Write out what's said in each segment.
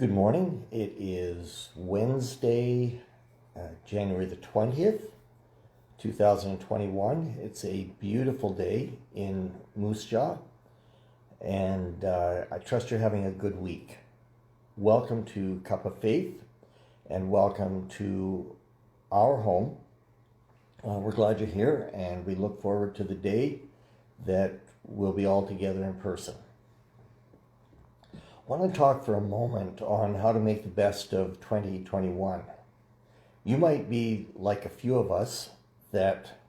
Good morning. It is Wednesday, January the 20th, 2021. It's a beautiful day in Moose Jaw, and I trust you're having a good week. Welcome to Cup of Faith, and welcome to our home. We're glad you're here, and we look forward to the day that we'll be all together in person. I want to talk for a moment on how to make the best of 2021. You might be like a few of us that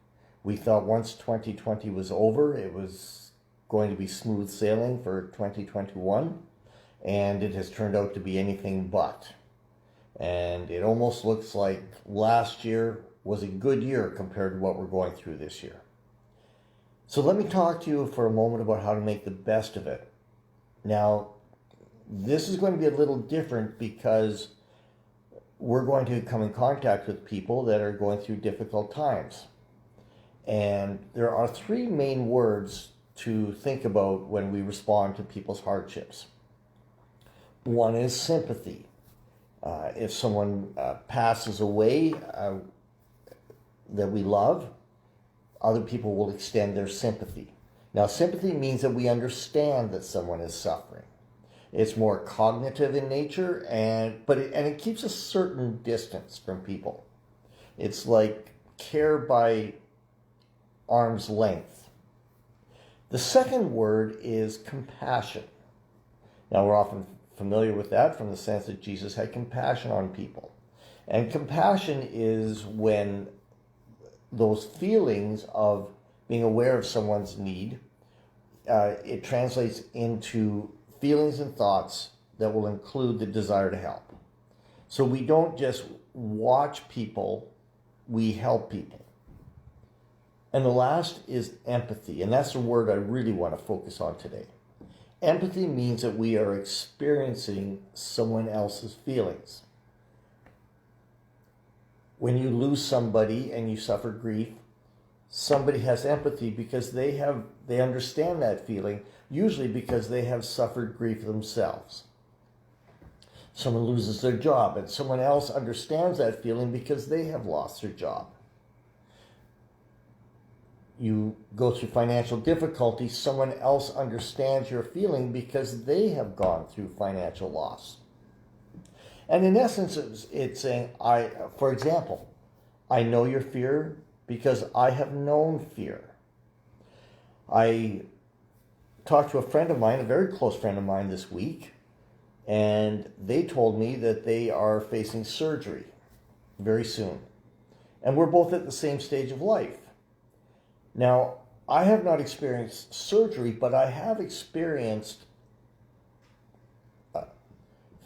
we thought once 2020 was over, it was going to be smooth sailing for 2021, and it has turned out to be anything but. And it almost looks like last year was a good year compared to what we're going through this year. So let me talk to you for a moment about how to make the best of it. Now, this is going to be a little different because we're going to come in contact with people that are going through difficult times. And there are three main words to think about when we respond to people's hardships. One is sympathy. If someone passes away that we love, other people will extend their sympathy. Now, sympathy means that we understand that someone is suffering. It's more cognitive in nature, and it keeps a certain distance from people. It's like care by arm's length. The second word is compassion. Now, we're often familiar with that from the sense that Jesus had compassion on people. And compassion is when those feelings of being aware of someone's need, it translates into feelings and thoughts that will include the desire to help. So we don't just watch people, we help people. And the last is empathy, and that's the word I really want to focus on today. Empathy means that we are experiencing someone else's feelings. When you lose somebody and you suffer grief, somebody has empathy because they understand that feeling, usually because they have suffered grief themselves. Someone loses their job and someone else understands that feeling because they have lost their job. You go through financial difficulty, someone else understands your feeling because they have gone through financial loss. And in essence, it's saying, for example, I know your fear because I have known fear. I talked to a friend of mine, a very close friend of mine this week, and they told me that they are facing surgery very soon. And we're both at the same stage of life. Now, I have not experienced surgery, but I have experienced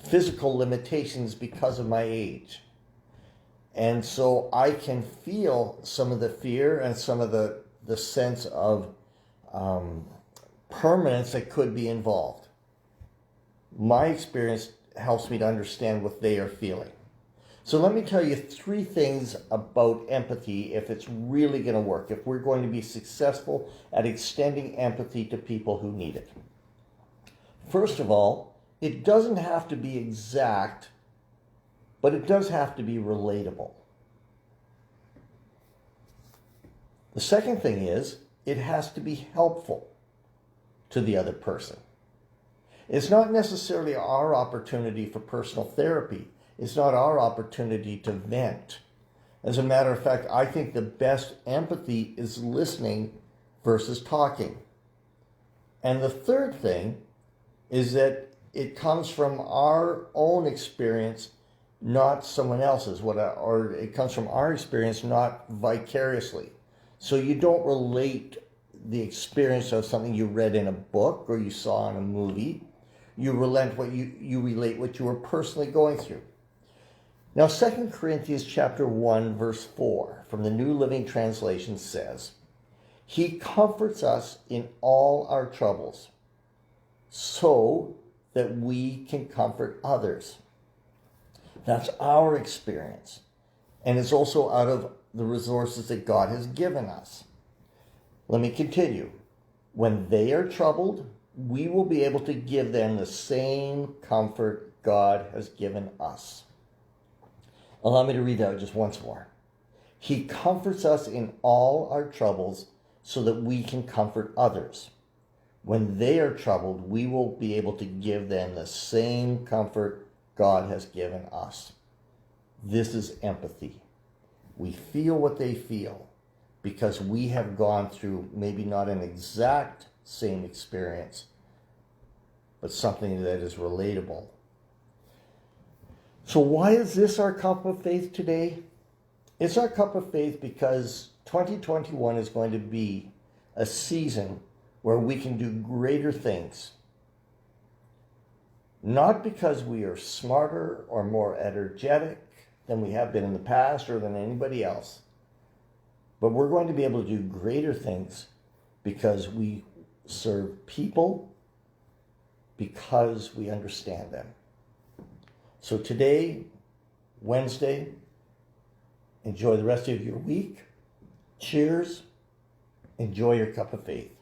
physical limitations because of my age. And so I can feel some of the fear and some of the sense of permanence that could be involved. My experience helps me to understand what they are feeling. So let me tell you three things about empathy if it's really going to work, if we're going to be successful at extending empathy to people who need it. First of all, it doesn't have to be exact, but it does have to be relatable. The second thing is, it has to be helpful to the other person. It's not necessarily our opportunity for personal therapy. It's not our opportunity to vent. As a matter of fact, I think the best empathy is listening versus talking. And the third thing is that it comes from our own experience, not someone else's, or it comes from our experience, not vicariously. So you don't relate the experience of something you read in a book or you saw in a movie. You relate what you were personally going through. Now, 2 Corinthians chapter 1, verse 4 from the New Living Translation says, "He comforts us in all our troubles, so that we can comfort others." That's our experience. And it's also out of the resources that God has given us. Let me continue. When they are troubled, we will be able to give them the same comfort God has given us. Allow me to read that just once more. He comforts us in all our troubles so that we can comfort others. When they are troubled, we will be able to give them the same comfort God has given us. This is empathy. We feel what they feel because we have gone through maybe not an exact same experience, but something that is relatable. So why is this our cup of faith today? It's our cup of faith because 2021 is going to be a season where we can do greater things. Not because we are smarter or more energetic than we have been in the past or than anybody else, but we're going to be able to do greater things because we serve people, because we understand them. So today, Wednesday, enjoy the rest of your week. Cheers. Enjoy your cup of faith.